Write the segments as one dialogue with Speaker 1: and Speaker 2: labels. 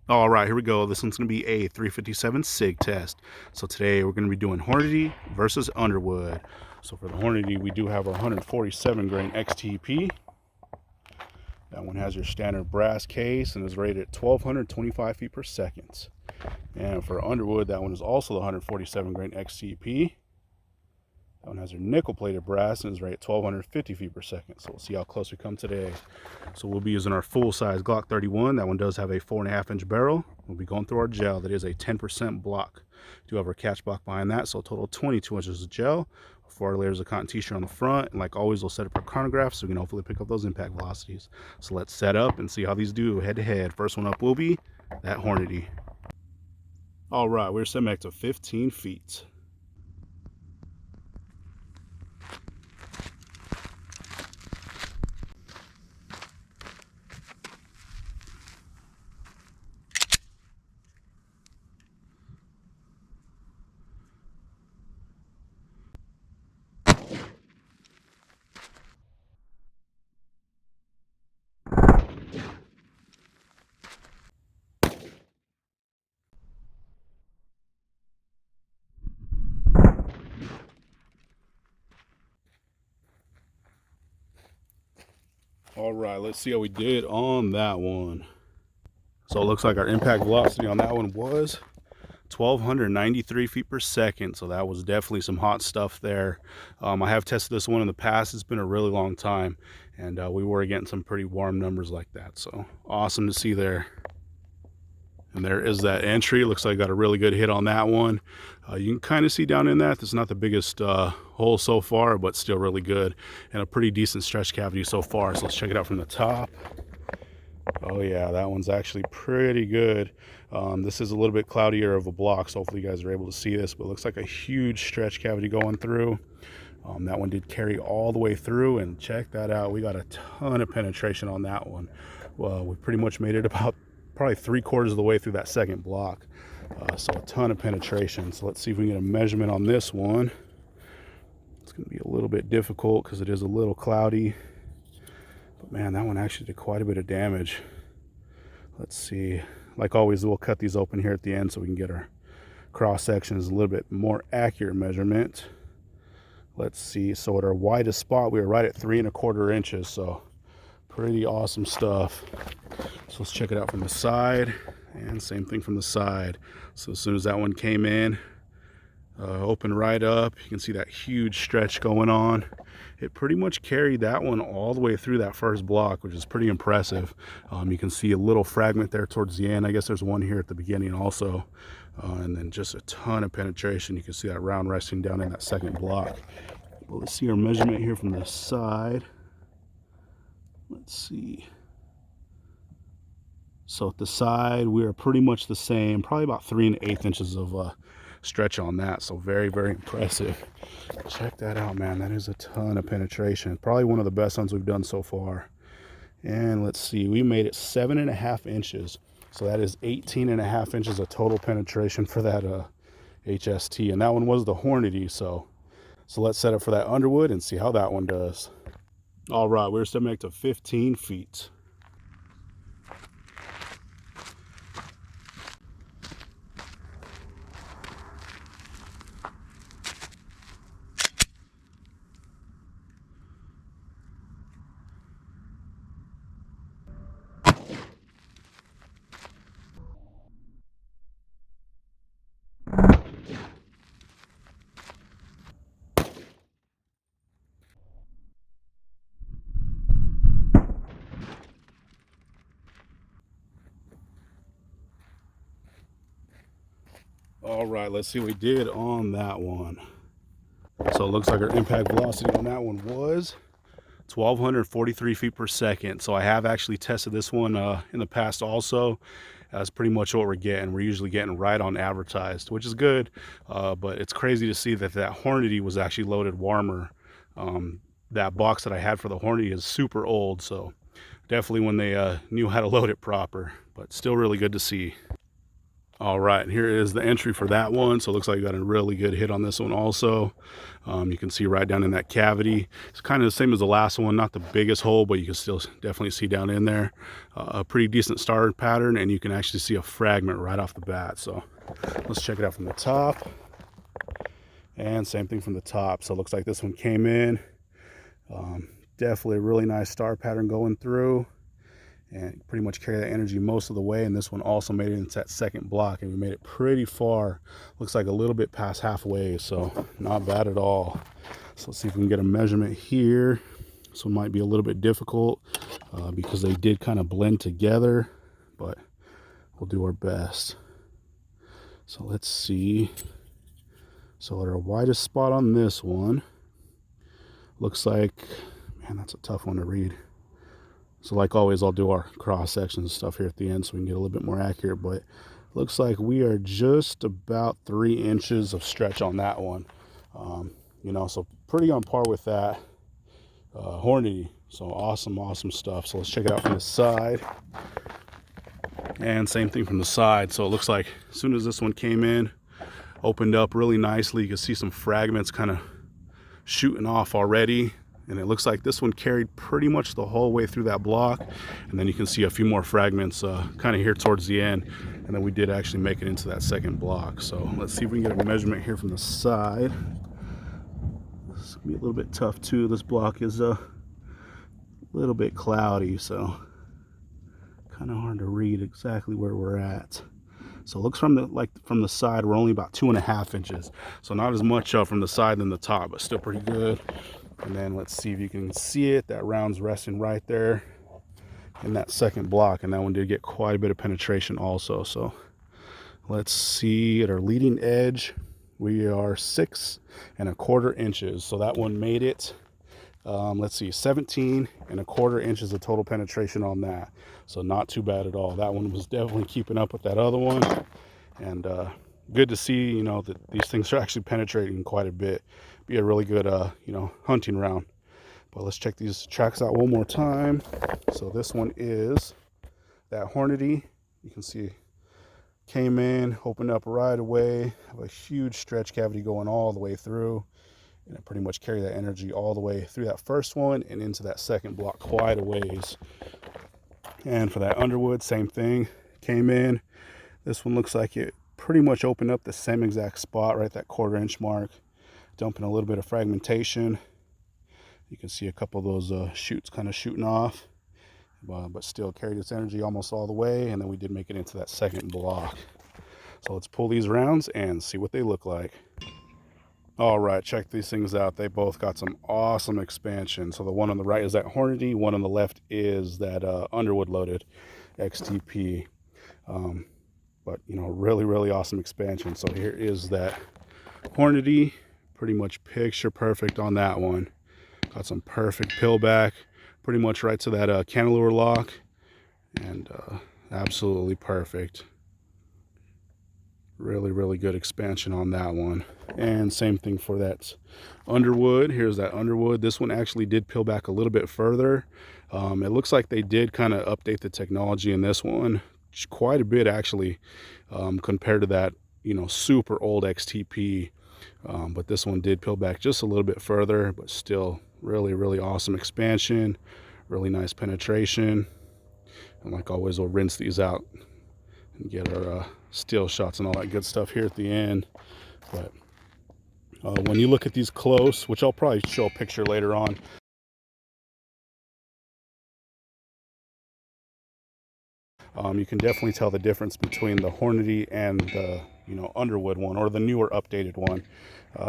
Speaker 1: All right, here we go. This one's going to be a 357 SIG test. So today we're going to be doing Hornady versus Underwood. So for the Hornady, we do have our 147 grain XTP. That one has your standard brass case and is rated at 1,225 feet per second. And for Underwood, that one is also the 147 grain XTP. That one has your nickel plated brass and is rated at 1,250 feet per second. So we'll see how close we come today. So we'll be using our full size Glock 31. That one does have a 4.5-inch barrel. We'll be going through our gel. That is a 10% block. We do have our catch block behind that, so a total of 22 inches of gel. 4 layers of cotton t-shirt on the front, and like always, we'll set up our chronograph so we can hopefully pick up those impact velocities. So let's set up and see how these do head to head. First one up will be that Hornady. All right, we're set back to 15 feet. All right, let's see how we did on that one. So it looks like our impact velocity on that one was 1,293 feet per second. So that was definitely some hot stuff there. I have tested this one in the past. It's been a really long time, and we were getting some pretty warm numbers like that. So awesome to see there. And there is that entry. Looks like I got a really good hit on that one. You can kind of see down in that. This is not the biggest hole so far, but still really good. And a pretty decent stretch cavity so far. So let's check it out from the top. Oh yeah, that one's actually pretty good. This is a little bit cloudier of a block, so hopefully you guys are able to see this, but it looks like a huge stretch cavity going through. That one did carry all the way through, and check that out. We got a ton of penetration on that one. Well, we pretty much made it about probably 3/4 of the way through that second block. So a ton of penetration. So let's see if we can get a measurement on this one. It's going to be a little bit difficult because it is a little cloudy. But man, that one actually did quite a bit of damage. Let's see. Like always, we'll cut these open here at the end so we can get our cross sections a little bit more accurate measurement. Let's see. So at our widest spot, we were right at 3¼ inches. So pretty awesome stuff. So let's check it out from the side, and same thing from the side. So as soon as that one came in, open right up, you can see that huge stretch going on. It pretty much carried that one all the way through that first block, which is pretty impressive. You can see a little fragment there towards the end. I guess there's one here at the beginning also. And then just a ton of penetration. You can see that round resting down in that second block. Well, let's see our measurement here from the side. Let's see. So at the side, we are pretty much the same, probably about 3⅛ inches of stretch on that. So very, very impressive. Check that out, man. That is a ton of penetration. Probably one of the best ones we've done so far. And let's see, we made it 7½ inches. So that is 18½ inches of total penetration for that HST. And that one was the Hornady. So let's set up for that Underwood and see how that one does. All right, we're stepping back to 15 feet. All right, let's see what we did on that one. So it looks like our impact velocity on that one was 1,243 feet per second. So I have actually tested this one in the past also. That's pretty much what we're getting. We're usually getting right on advertised, which is good. But it's crazy to see that Hornady was actually loaded warmer. That box that I had for the Hornady is super old. So definitely when they knew how to load it proper, but still really good to see. All right, here is the entry for that one. So it looks like you got a really good hit on this one also. You can see right down in that cavity. It's kind of the same as the last one, not the biggest hole, but you can still definitely see down in there. A pretty decent star pattern, and you can actually see a fragment right off the bat. So let's check it out from the top. And same thing from the top. So it looks like this one came in. Definitely a really nice star pattern going through. And pretty much carry that energy most of the way. And this one also made it into that second block, and we made it pretty far. Looks like a little bit past halfway, so not bad at all. So let's see if we can get a measurement here. This one might be a little bit difficult because they did kind of blend together, but we'll do our best. So let's see. So at our widest spot on this one, looks like, man, that's a tough one to read. So like always, I'll do our cross sections and stuff here at the end so we can get a little bit more accurate, but looks like we are just about 3 inches of stretch on that one. You know, so pretty on par with that Hornady. So awesome stuff. So let's check it out from the side. And same thing from the side. So it looks like as soon as this one came in, opened up really nicely, you can see some fragments kind of shooting off already. And it looks like this one carried pretty much the whole way through that block. And then you can see a few more fragments kind of here towards the end. And then we did actually make it into that second block. So let's see if we can get a measurement here from the side. This is gonna be a little bit tough too. This block is a little bit cloudy, so kind of hard to read exactly where we're at. So it looks from the side, we're only about 2.5 inches. So not as much from the side than the top, but still pretty good. And then let's see if you can see it. That round's resting right there in that second block, and that one did get quite a bit of penetration also. So let's see, at our leading edge, we are 6¼ inches. So that one made it, let's see, 17¼ inches of total penetration on that. So not too bad at all. That one was definitely keeping up with that other one. And good to see, you know, that these things are actually penetrating quite a bit. Be a really good, you know, hunting round. But let's check these tracks out one more time. So this one is that Hornady. You can see came in, opened up right away, have a huge stretch cavity going all the way through, and it pretty much carried that energy all the way through that first one and into that second block quite a ways. And for that Underwood, same thing, came in. This one looks like it pretty much opened up the same exact spot right at that 1/4 inch mark, dumping a little bit of fragmentation. You can see a couple of those shoots kind of shooting off, but still carried its energy almost all the way. And then we did make it into that second block. So let's pull these rounds and see what they look like. All right, check these things out. They both got some awesome expansion. So the one on the right is that Hornady, one on the left is that Underwood loaded XTP. But you know, really awesome expansion. So here is that Hornady, pretty much picture perfect on that one. Got some perfect pillback, pretty much right to that cantilever lock, and absolutely perfect. Really good expansion on that one. And same thing for that Underwood. Here's that Underwood. This one actually did peel back a little bit further. It looks like they did kind of update the technology in this one quite a bit actually, compared to that, you know, super old XTP. But this one did peel back just a little bit further, but still really awesome expansion, really nice penetration. And like always, we'll rinse these out and get our still shots and all that good stuff here at the end. But when you look at these close, which I'll probably show a picture later on, you can definitely tell the difference between the Hornady and the, you know, Underwood one, or the newer updated one.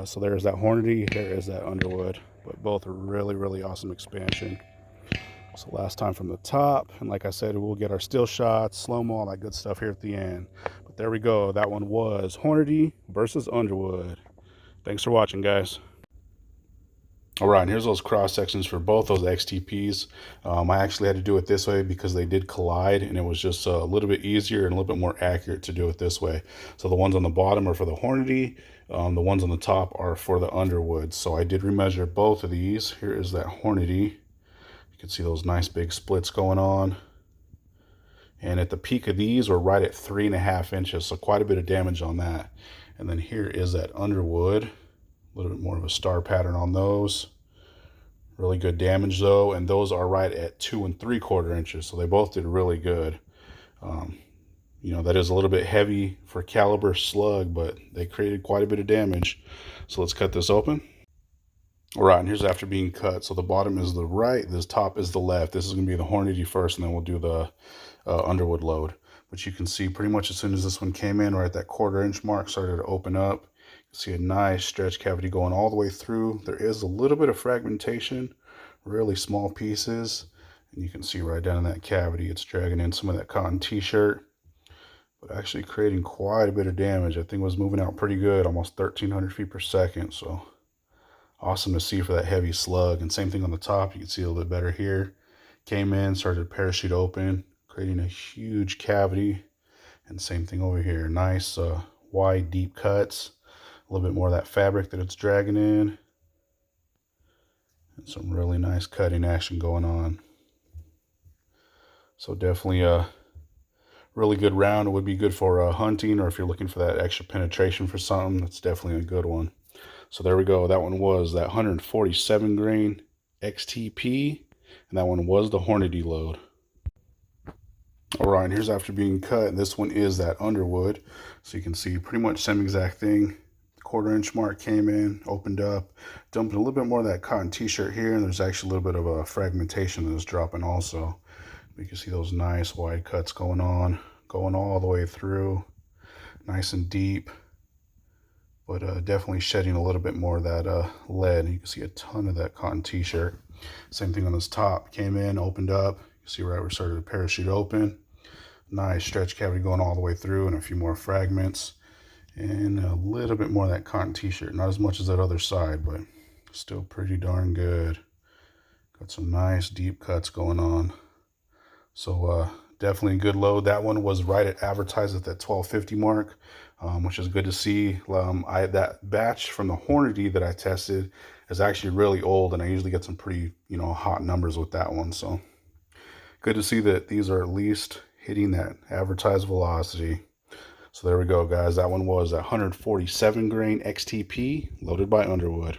Speaker 1: So there's that Hornady, there is that Underwood, but both are really awesome expansion. So last time from the top, and like I said, we'll get our still shots, slow-mo, all that good stuff here at the end. But there we go. That one was Hornady versus Underwood. Thanks for watching, guys. All right, and here's those cross sections for both those XTPs. I actually had to do it this way because they did collide, and it was just a little bit easier and a little bit more accurate to do it this way. So the ones on the bottom are for the Hornady, the ones on the top are for the Underwood. So I did remeasure both of these. Here is that Hornady. You can see those nice big splits going on. And at the peak of these, we're right at 3.5 inches, so quite a bit of damage on that. And then here is that Underwood, a little bit more of a star pattern on those. Really good damage though, and those are right at 2 3/4 inches, so they both did really good. You know, that is a little bit heavy for caliber slug, but they created quite a bit of damage. So let's cut this open. All right, and here's after being cut. So the bottom is the right, this top is the left. This is going to be the Hornady first, and then we'll do the Underwood load. But you can see pretty much as soon as this one came in, right at that 1/4 inch mark, started to open up. You see a nice stretch cavity going all the way through. There is a little bit of fragmentation, really small pieces. And you can see right down in that cavity, it's dragging in some of that cotton t-shirt, but actually creating quite a bit of damage. I think it was moving out pretty good, almost 1,300 feet per second. So awesome to see for that heavy slug. And same thing on the top, you can see a little bit better here. Came in, started to parachute open, creating a huge cavity. And same thing over here, nice wide deep cuts, a little bit more of that fabric that it's dragging in, and some really nice cutting action going on. So definitely a really good round. It would be good for hunting, or if you're looking for that extra penetration for something, that's definitely a good one. So there we go. That one was that 147 grain XTP, and that one was the Hornady load. All right, and here's after being cut. This one is that Underwood. So you can see pretty much same exact thing. 1/4 inch mark came in, opened up, dumping a little bit more of that cotton t-shirt here, and there's actually a little bit of a fragmentation that is dropping also. You can see those nice wide cuts going on, going all the way through, nice and deep, but definitely shedding a little bit more of that lead. You can see a ton of that cotton t-shirt. Same thing on this top, came in, opened up. You see right where it started to parachute open. Nice stretch cavity going all the way through, and a few more fragments, and a little bit more of that cotton t-shirt. Not as much as that other side, but still pretty darn good. Got some nice deep cuts going on. So definitely a good load. That one was right at advertised at that 1250 mark, which is good to see. That batch from the Hornady that I tested is actually really old, and I usually get some pretty, hot numbers with that one. So good to see that these are at least hitting that advertised velocity. So there we go, guys. That one was a 147 grain XTP loaded by Underwood.